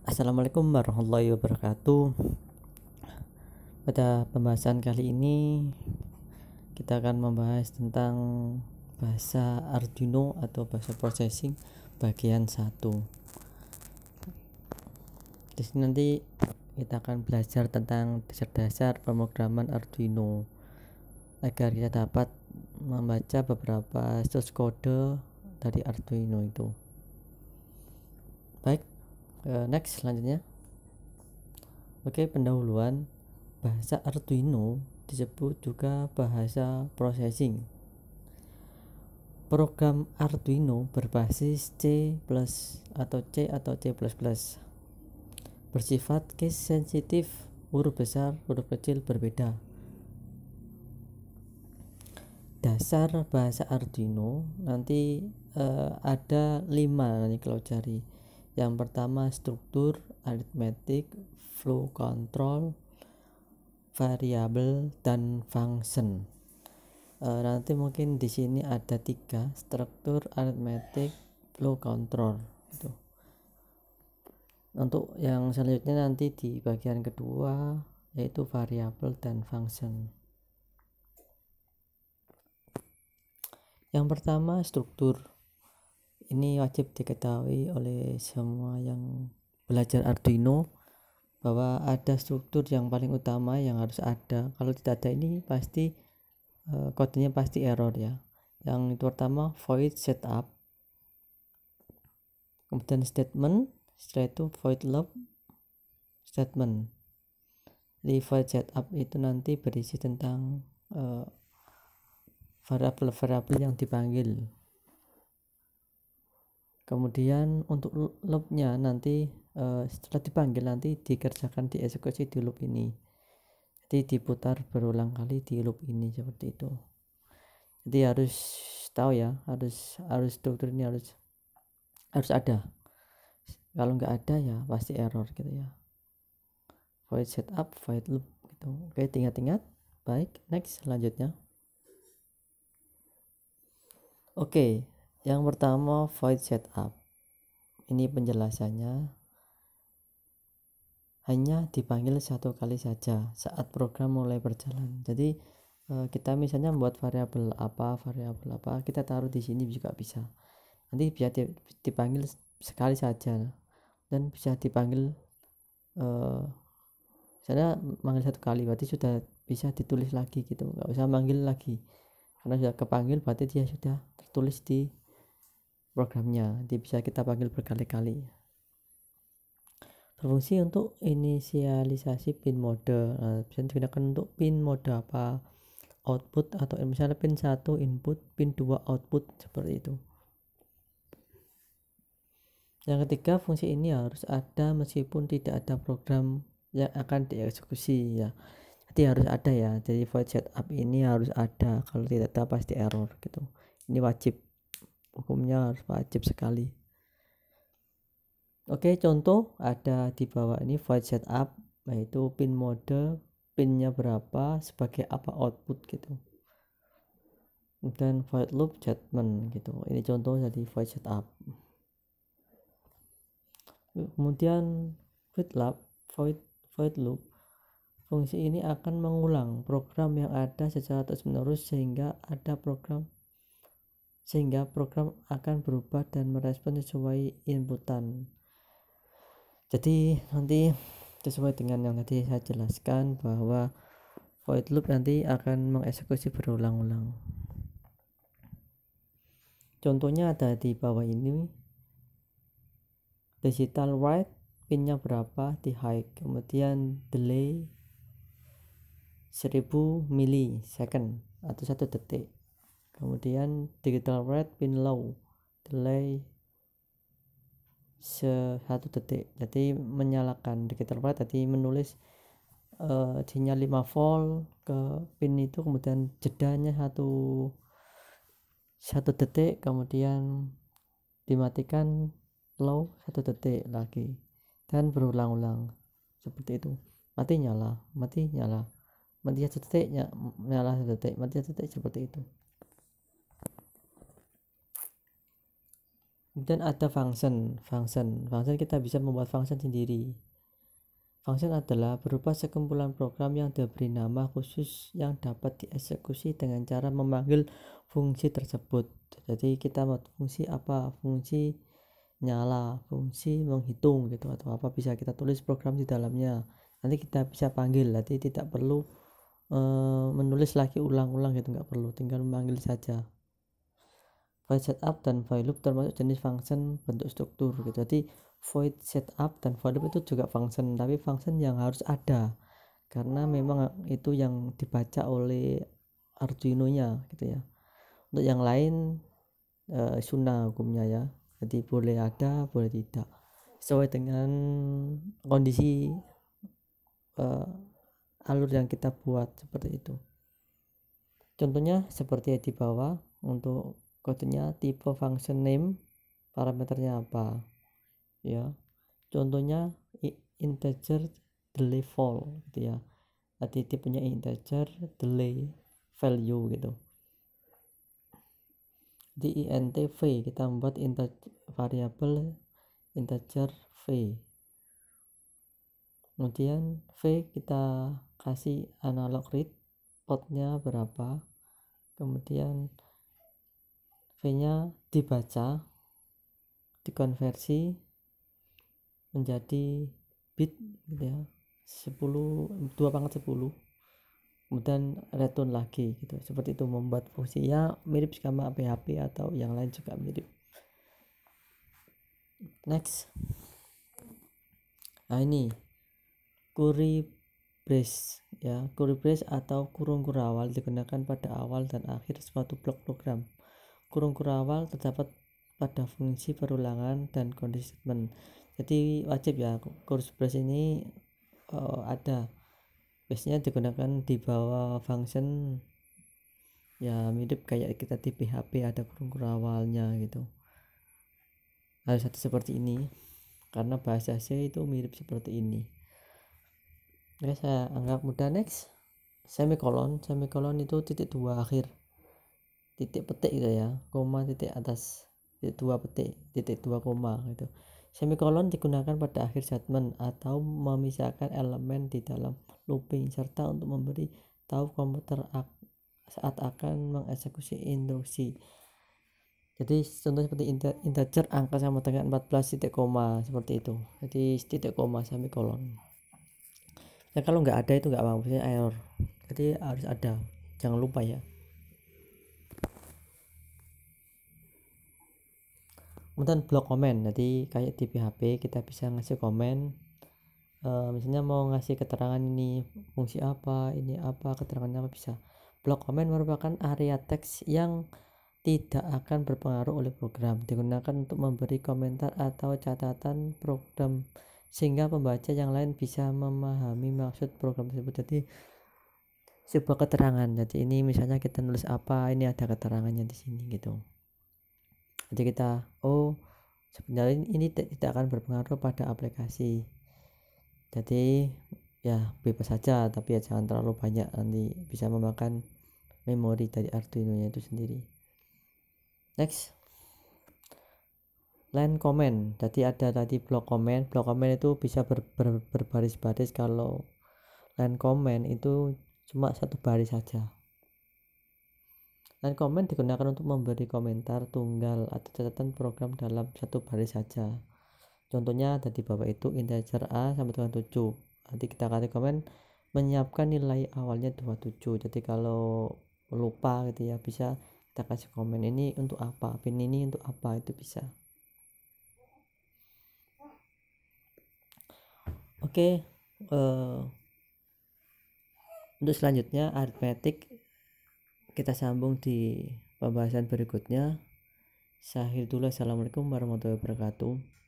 Assalamualaikum warahmatullahi wabarakatuh. Pada pembahasan kali ini kita akan membahas tentang bahasa Arduino atau bahasa processing bagian 1. Di sini nanti kita akan belajar tentang dasar-dasar pemrograman Arduino agar kita dapat membaca beberapa source code dari Arduino itu. Baik, next selanjutnya. Oke, pendahuluan. Bahasa Arduino disebut juga bahasa processing. Program Arduino berbasis C+ atau C++. Bersifat case sensitif, huruf besar, huruf kecil berbeda. Dasar bahasa Arduino nanti ada 5 nanti kalau cari. Yang pertama struktur, arithmetic, flow control, variabel, dan function. Nanti mungkin di sini ada 3, struktur, arithmetic, flow control gitu. Untuk yang selanjutnya nanti di bagian kedua yaitu variabel dan function. Yang pertama struktur. Ini wajib diketahui oleh semua yang belajar Arduino bahwa ada struktur yang paling utama yang harus ada. Kalau tidak ada ini pasti kodenya pasti error ya. Yang itu pertama void setup, kemudian statement, setelah itu void loop statement. Di void setup itu nanti berisi tentang variabel-variabel yang dipanggil. Kemudian untuk loopnya nanti setelah dipanggil nanti dikerjakan, dieksekusi di loop ini. Jadi diputar berulang kali di loop ini seperti itu. Jadi harus tahu ya, harus struktur ini harus ada. Kalau nggak ada ya pasti error gitu ya. Void setup, void loop gitu. Oke, ingat-ingat. Baik, next selanjutnya. Oke, yang pertama void setup. Ini penjelasannya. Hanya dipanggil satu kali saja saat program mulai berjalan. Jadi kita misalnya membuat variabel apa, kita taruh di sini juga bisa. Nanti bisa dipanggil sekali saja dan bisa dipanggil misalnya manggil satu kali berarti sudah bisa ditulis lagi gitu, nggak usah manggil lagi karena sudah kepanggil berarti dia sudah tertulis di programnya. Nanti bisa kita panggil berkali-kali. Berfungsi untuk inisialisasi pin mode. Bisa digunakan untuk pin mode apa, output, atau misalnya pin 1 input, pin 2 output, seperti itu. Yang ketiga, fungsi ini harus ada meskipun tidak ada program yang akan dieksekusi ya. Jadi harus ada ya. Jadi void setup ini harus ada. Kalau tidak ada pasti error gitu. Ini wajib. Hukumnya harus wajib sekali. Oke, contoh ada di bawah ini void setup, yaitu pin mode, pinnya berapa, sebagai apa output gitu. Dan void loop statement gitu. Ini contoh dari void setup. Kemudian void loop. Fungsi ini akan mengulang program yang ada secara terus-menerus sehingga program akan berubah dan merespon sesuai inputan. Jadi nanti sesuai dengan yang tadi saya jelaskan bahwa void loop nanti akan mengeksekusi berulang-ulang. Contohnya ada di bawah ini. Digital write pinnya berapa di high, kemudian delay 1000 millisecond atau 1 detik. Kemudian digital write pin low, delay 1 detik. Jadi menyalakan digital write tadi menulis sinyal 5 volt ke pin itu, kemudian jedanya 1 detik, kemudian dimatikan low 1 detik lagi dan berulang-ulang seperti itu. Mati nyala 1 detik, nyala 1 detik, mati 1 detik, seperti itu. Kemudian ada function kita bisa membuat function sendiri. Function adalah berupa sekumpulan program yang diberi nama khusus yang dapat dieksekusi dengan cara memanggil fungsi tersebut. Jadi kita mau fungsi apa, fungsi nyala, fungsi menghitung gitu, atau apa bisa kita tulis program di dalamnya. Nanti kita bisa panggil, nanti tidak perlu menulis lagi ulang-ulang gitu, nggak perlu, tinggal memanggil saja. Void setup dan void loop termasuk jenis function bentuk struktur gitu. Jadi void setup dan void loop itu juga function, tapi function yang harus ada karena memang itu yang dibaca oleh Arduino nya gitu ya. Untuk yang lain sunnah hukumnya ya, jadi boleh ada boleh tidak sesuai dengan kondisi alur yang kita buat, seperti itu. Contohnya seperti di bawah. Untuk kodenya tipe function name, parameternya apa ya, contohnya integer delay fall gitu ya, jadi tipenya integer delay value gitu. Di int v kita membuat variabel integer v, kemudian v kita kasih analog read portnya berapa, kemudian v nya dibaca, dikonversi menjadi bit gitu ya, 2/10, kemudian return lagi gitu. Seperti itu, membuat fungsinya mirip sama PHP atau yang lain juga mirip. Next, nah ini curly brace ya. Curly brace atau kurung kurawal digunakan pada awal dan akhir suatu blok program. Kurung kurawal terdapat pada fungsi perulangan dan kondisi statement. Jadi wajib ya, curly brace ini ada, biasanya digunakan di bawah function ya, mirip kayak kita di PHP ada kurung kurawalnya gitu. Harus ada seperti ini karena bahasa C itu mirip seperti ini. Oke, saya anggap mudah. Next, semikolon itu titik dua akhir, titik petik gitu ya, koma titik atas, titik dua petik, titik dua koma gitu. Semikolon digunakan pada akhir statement atau memisahkan elemen di dalam looping, serta untuk memberi tahu komputer saat akan mengeksekusi instruksi. Jadi contoh seperti integer angka sama dengan 14 titik koma, seperti itu. Jadi titik koma semikolon. Ya kalau nggak ada itu nggak apa-apa, maksudnya error. Jadi harus ada, jangan lupa ya. Kemudian blok komen, jadi kayak di PHP kita bisa ngasih komen, misalnya mau ngasih keterangan ini fungsi apa, ini apa, keterangannya apa, bisa. Blok komen merupakan area teks yang tidak akan berpengaruh oleh program, digunakan untuk memberi komentar atau catatan program sehingga pembaca yang lain bisa memahami maksud program tersebut. Jadi sebuah keterangan, jadi ini misalnya kita nulis apa, ini ada keterangannya di sini gitu. Jadi kita sebenarnya ini tidak akan berpengaruh pada aplikasi, jadi ya bebas saja, tapi ya jangan terlalu banyak, nanti bisa memakan memori dari Arduino nya itu sendiri. Next, line comment. Jadi ada tadi blok komen itu bisa berbaris-baris. Kalau line comment itu cuma satu baris saja. Line comment digunakan untuk memberi komentar tunggal atau catatan program dalam satu baris saja. Contohnya ada di bawah itu integer A sampai dengan 7. Nanti kita kasih komen menyiapkan nilai awalnya 27. Jadi kalau lupa gitu ya, bisa kita kasih komen ini untuk apa, pin ini untuk apa, itu bisa. Oke, untuk selanjutnya aritmetik kita sambung di pembahasan berikutnya. Saya akhiri dulu. Assalamualaikum warahmatullahi wabarakatuh.